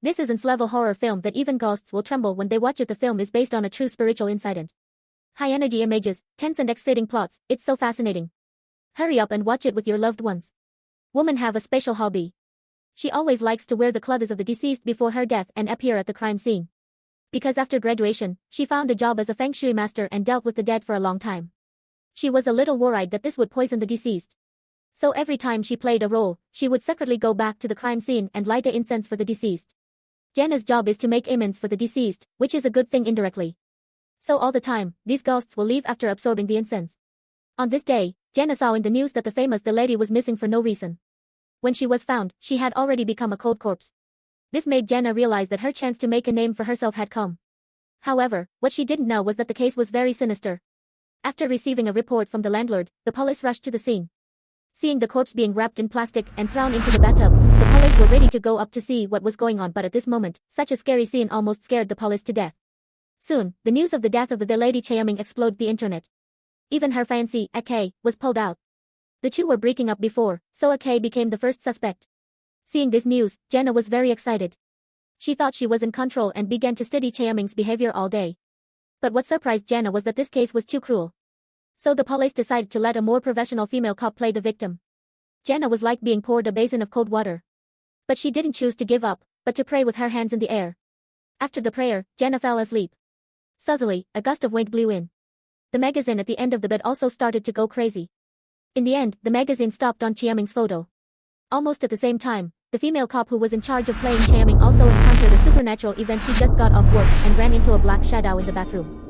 This isn't level horror film that even ghosts will tremble when they watch it. The film is based on a true spiritual incident. High energy images, tense and exciting plots, it's so fascinating. Hurry up and watch it with your loved ones. Women have a special hobby. She always likes to wear the clothes of the deceased before her death and appear at the crime scene. Because after graduation, she found a job as a feng shui master and dealt with the dead for a long time. She was a little worried that this would poison the deceased. So every time she played a role, she would secretly go back to the crime scene and light the incense for the deceased. Jenna's job is to make amends for the deceased, which is a good thing indirectly. So all the time, these ghosts will leave after absorbing the incense. On this day, Jenna saw in the news that the lady was missing for no reason. When she was found, she had already become a cold corpse. This made Jenna realize that her chance to make a name for herself had come. However, what she didn't know was that the case was very sinister. After receiving a report from the landlord, the police rushed to the scene. Seeing the corpse being wrapped in plastic and thrown into the bathtub, the police were ready to go up to see what was going on, but at this moment, such a scary scene almost scared the police to death. Soon, the news of the death of the lady Chiaming exploded the internet. Even her fiancé, Ake, was pulled out. The two were breaking up before, so Ake became the first suspect. Seeing this news, Jenna was very excited. She thought she was in control and began to study Chiaming's behavior all day. But what surprised Jenna was that this case was too cruel. So the police decided to let a more professional female cop play the victim. Jenna was like being poured a basin of cold water. But she didn't choose to give up, but to pray with her hands in the air. After the prayer, Jenna fell asleep. Suddenly, a gust of wind blew in. The magazine at the end of the bed also started to go crazy. In the end, the magazine stopped on Chiaming's photo. Almost at the same time, the female cop who was in charge of playing Chiaming also encountered a supernatural event. She just got off work and ran into a black shadow in the bathroom.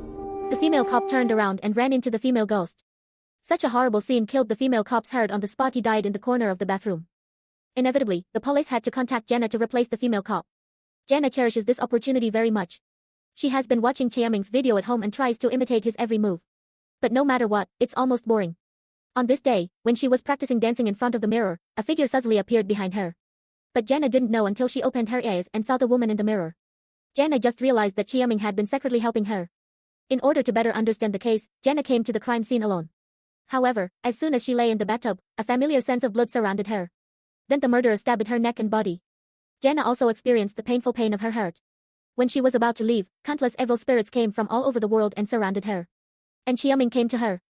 The female cop turned around and ran into the female ghost. Such a horrible scene killed the female cop's heart on the spot. He died in the corner of the bathroom. Inevitably, the police had to contact Jenna to replace the female cop. Jenna cherishes this opportunity very much. She has been watching Chiaming's video at home and tries to imitate his every move. But no matter what, it's almost boring. On this day, when she was practicing dancing in front of the mirror, a figure suddenly appeared behind her. But Jenna didn't know until she opened her eyes and saw the woman in the mirror. Jenna just realized that Chiaming had been secretly helping her. In order to better understand the case, Jenna came to the crime scene alone. However, as soon as she lay in the bathtub, a familiar sense of blood surrounded her. Then the murderer stabbed her neck and body. Jenna also experienced the painful pain of her heart. When she was about to leave, countless evil spirits came from all over the world and surrounded her. And Chiaming came to her.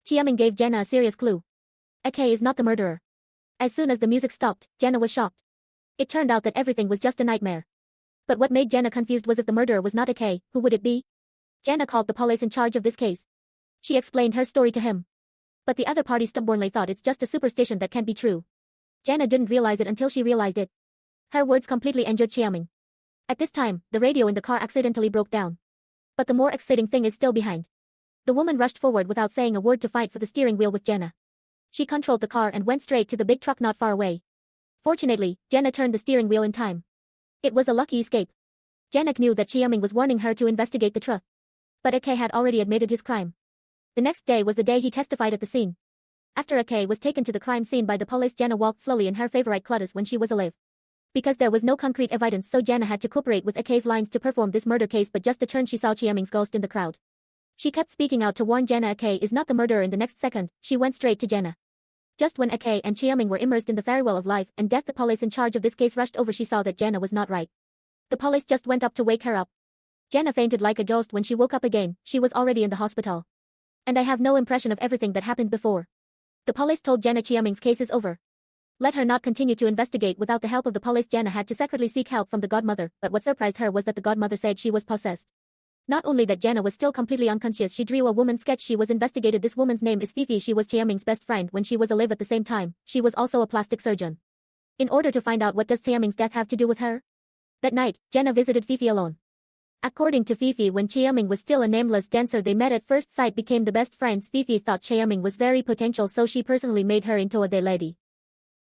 Chiaming gave Jenna a serious clue. Ake is not the murderer. As soon as the music stopped, Jenna was shocked. It turned out that everything was just a nightmare. But what made Jenna confused was if the murderer was not Ake, who would it be? Jenna called the police in charge of this case. She explained her story to him. But the other party stubbornly thought it's just a superstition that can't be true. Jenna didn't realize it until she realized it. Her words completely injured Chiaming. At this time, the radio in the car accidentally broke down. But the more exciting thing is still behind. The woman rushed forward without saying a word to fight for the steering wheel with Jenna. She controlled the car and went straight to the big truck not far away. Fortunately, Jenna turned the steering wheel in time. It was a lucky escape. Jenna knew that Chiaming was warning her to investigate the truth. But Ake had already admitted his crime. The next day was the day he testified at the scene. After Ake was taken to the crime scene by the police, Jenna walked slowly in her favorite clothes when she was alive. Because there was no concrete evidence, so Jenna had to cooperate with Ake's lines to perform this murder case, but just a turn she saw Chiaming's ghost in the crowd. She kept speaking out to warn Jenna Ake is not the murderer. In the next second, she went straight to Jenna. Just when Ake and Chiaming were immersed in the farewell of life and death, the police in charge of this case rushed over. She saw that Jenna was not right. The police just went up to wake her up. Jenna fainted like a ghost. When she woke up again, she was already in the hospital. And I have no impression of everything that happened before. The police told Jenna Chiaming's case is over. Let her not continue to investigate without the help of the police. Jenna had to secretly seek help from the godmother, but what surprised her was that the godmother said she was possessed. Not only that, Jenna was still completely unconscious. She drew a woman's sketch. She was investigated. This woman's name is Fifi. She was Chiaming's best friend when she was alive. At the same time, she was also a plastic surgeon. In order to find out what does Chiaming's death have to do with her? That night, Jenna visited Fifi alone. According to Fifi, when Chiaming was still a nameless dancer, they met at first sight, became the best friends. Fifi thought Chiaming was very potential, so she personally made her into a lady.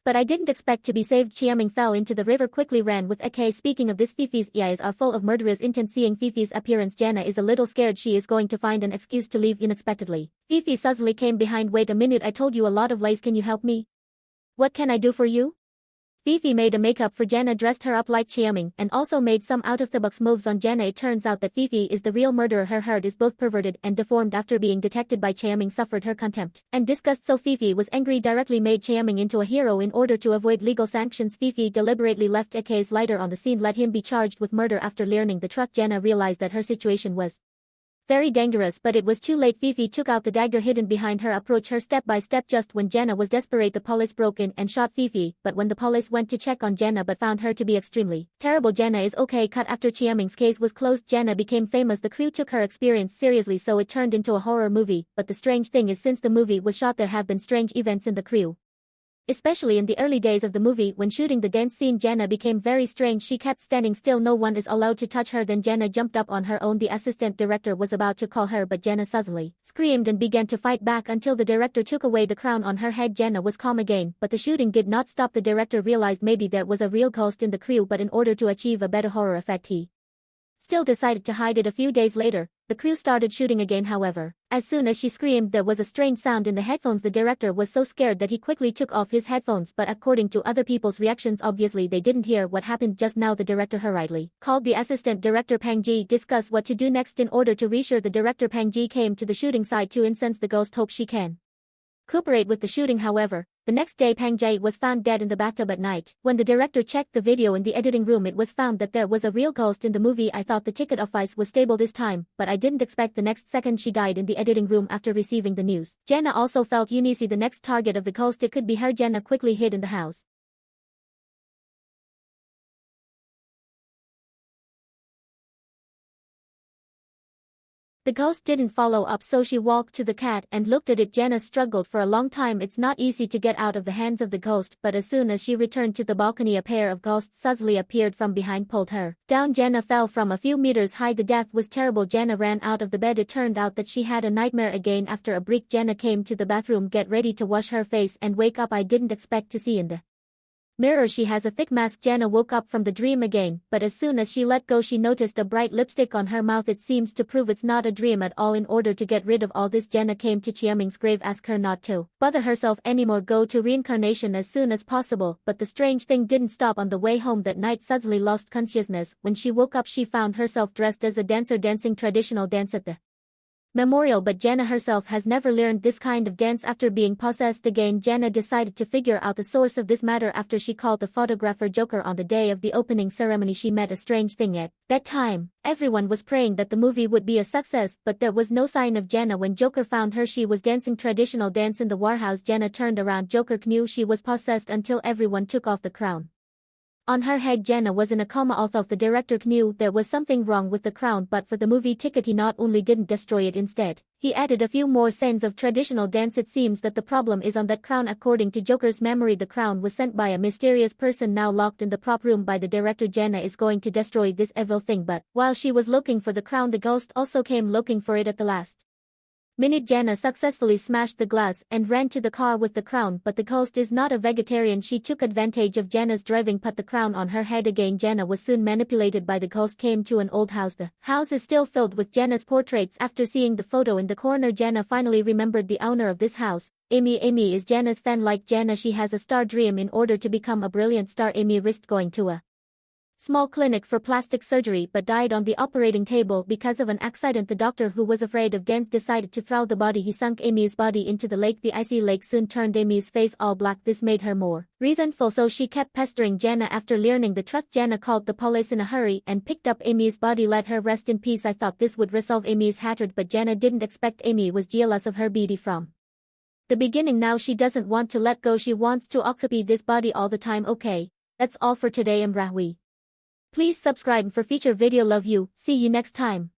But I didn't expect to be saved. Chiaming fell into the river, quickly ran with Ake. Speaking of this, Fifi's eyes are full of murderous intent. Seeing Fifi's appearance, Jenna is a little scared. She is going to find an excuse to leave unexpectedly. Fifi suddenly came behind. Wait a minute, I told you a lot of lies. Can you help me? What can I do for you? Fifi made a makeup for Jenna, dressed her up like Chiaming, and also made some out-of-the-box moves on Jenna. It turns out that Fifi is the real murderer. Her heart is both perverted and deformed after being detected by Chiaming, suffered her contempt and disgust, so Fifi was angry, directly made Chiaming into a hero. In order to avoid legal sanctions, Fifi deliberately left a case lighter on the scene, let him be charged with murder. After learning the truth, Jenna realized that her situation was very dangerous, but it was too late. Fifi took out the dagger hidden behind her, approached her step by step. Just when Jenna was desperate, the police broke in and shot Fifi, but when the police went to check on Jenna but found her to be extremely terrible, Jenna is okay. Cut. After Chiaming's case was closed, Jenna became famous. The crew took her experience seriously, so it turned into a horror movie. But the strange thing is, since the movie was shot, there have been strange events in the crew. Especially in the early days of the movie, when shooting the dance scene, Jenna became very strange. She kept standing still, no one is allowed to touch her. Then Jenna jumped up on her own. The assistant director was about to call her, but Jenna suddenly screamed and began to fight back until the director took away the crown on her head. Jenna was calm again, but the shooting did not stop. The director realized maybe there was a real ghost in the crew, but in order to achieve a better horror effect, he still decided to hide it. A few days later, the crew started shooting again. However, as soon as she screamed, there was a strange sound in the headphones. The director was so scared that he quickly took off his headphones, but according to other people's reactions, obviously they didn't hear what happened just now. The director hurriedly called the assistant director Pang Ji, discuss what to do next. In order to reassure the director, Pang Ji came to the shooting site to incense the ghost, hope she can cooperate with the shooting. However, the next day Pang Ji was found dead in the bathtub at night. When the director checked the video in the editing room, it was found that there was a real ghost in the movie. I thought the ticket of ice was stable this time, but I didn't expect the next second she died in the editing room after receiving the news. Jenna also felt uneasy. The next target of the ghost, it could be her. Jenna quickly hid in the house. The ghost didn't follow up, so she walked to the cat and looked at it. Jenna struggled for a long time. It's not easy to get out of the hands of the ghost, but as soon as she returned to the balcony, a pair of ghosts suddenly appeared from behind, pulled her down. Jenna fell from a few meters high. The death was terrible. Jenna ran out of the bed. It turned out that she had a nightmare again. After a break, Jenna came to the bathroom, get ready to wash her face and wake up. I didn't expect to see in the mirror she has a thick mask. Jenna woke up from the dream again, but as soon as she let go, she noticed a bright lipstick on her mouth. It seems to prove it's not a dream at all. In order to get rid of all this, Jenna came to Chiaming's grave, asked her not to bother herself anymore, go to reincarnation as soon as possible. But the strange thing didn't stop. On the way home that night, suddenly lost consciousness. When she woke up, she found herself dressed as a dancer, dancing traditional dance at the memorial, but Jenna herself has never learned this kind of dance. After being possessed again, Jenna decided to figure out the source of this matter. After she called the photographer Joker on the day of the opening ceremony, she met a strange thing. At that time, everyone was praying that the movie would be a success, but there was no sign of Jenna. When Joker found her, she was dancing traditional dance in the warehouse. Jenna turned around. Joker knew she was possessed until everyone took off the crown on her head. Jenna was in a coma. Although the director knew there was something wrong with the crown, but for the movie ticket he not only didn't destroy it, instead he added a few more scenes of traditional dance. It seems that the problem is on that crown. According to Joker's memory, the crown was sent by a mysterious person now locked in the prop room by the director. Jenna is going to destroy this evil thing, but while she was looking for the crown, the ghost also came looking for it. At the last minute, Jenna successfully smashed the glass and ran to the car with the crown, but the ghost is not a vegetarian. She took advantage of Jenna's driving, put the crown on her head again. Jenna was soon manipulated by the ghost, came to an old house. The house is still filled with Jenna's portraits. After seeing the photo in the corner, Jenna finally remembered the owner of this house. Amy. Amy is Jenna's fan. Like Jenna, she has a star dream. In order to become a brilliant star, Amy risked going to a small clinic for plastic surgery but died on the operating table because of an accident. The doctor, who was afraid of dance, decided to throw the body. He sunk Amy's body into the lake. The icy lake soon turned Amy's face all black. This made her more resentful, so she kept pestering Jenna. After learning the truth, Jenna called the police in a hurry and picked up Amy's body. Let her rest in peace. I thought this would resolve Amy's hatred, but Jenna didn't expect Amy was jealous of her beauty from the beginning. Now she doesn't want to let go. She wants to occupy this body all the time. Okay, that's all for today. I'm Rahwi. Please subscribe for future video. Love you. See you next time.